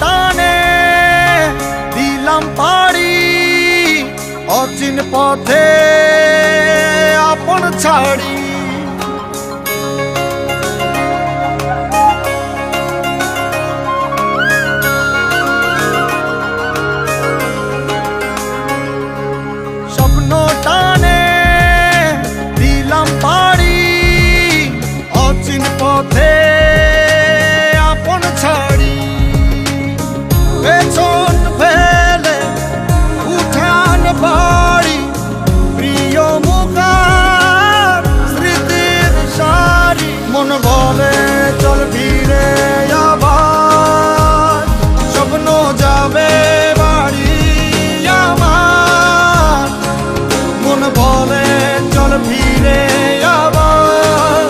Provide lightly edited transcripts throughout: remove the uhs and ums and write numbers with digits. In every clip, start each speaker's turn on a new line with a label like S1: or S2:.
S1: টানে দিলাম পাড়ি অচিন পথে আপন ছাড়ি। স্বপ্ন টানে দিলাম পাড়ি অচিন পথে আপন ছাড়ি। পেছন ফেলে উঠান বাড়ি প্রিয় মুখার স্মৃতির সারি। মন বলে চল ফিরে আবার স্বপ্ন যাবে বাড়ি আমার। মন বলে চল ফিরে আবার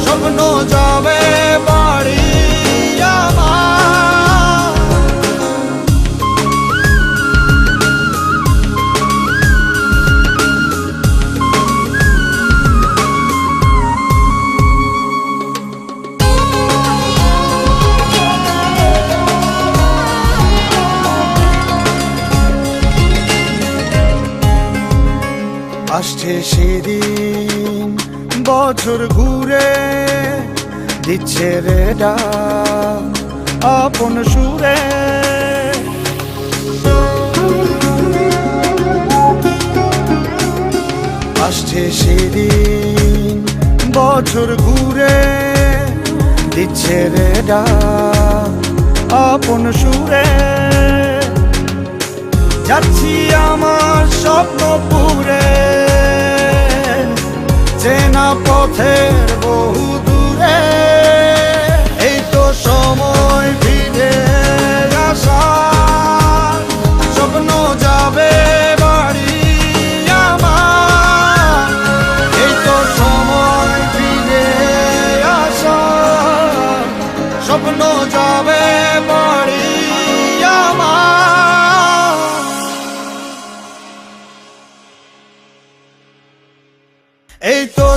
S1: স্বপ্ন যাবে বাড়ি আমার। আসছে সেদিন বছর ঘুরে দিচ্ছে রে ডাক আপন সুরে। আসছে সেদিন বছর ঘুরে দিচ্ছে রে ডাক আপন সুরে। যাচ্ছি আমার স্বপ্ন পুরে চেনা পথের বহু দূরে। এই তো সময় ফিরে আসার স্বপ্ন যাবে বাড়ি আমার। এই তো সময় ফিরে আসার স্বপ্ন যাবে বাড়ি আমার। এই তো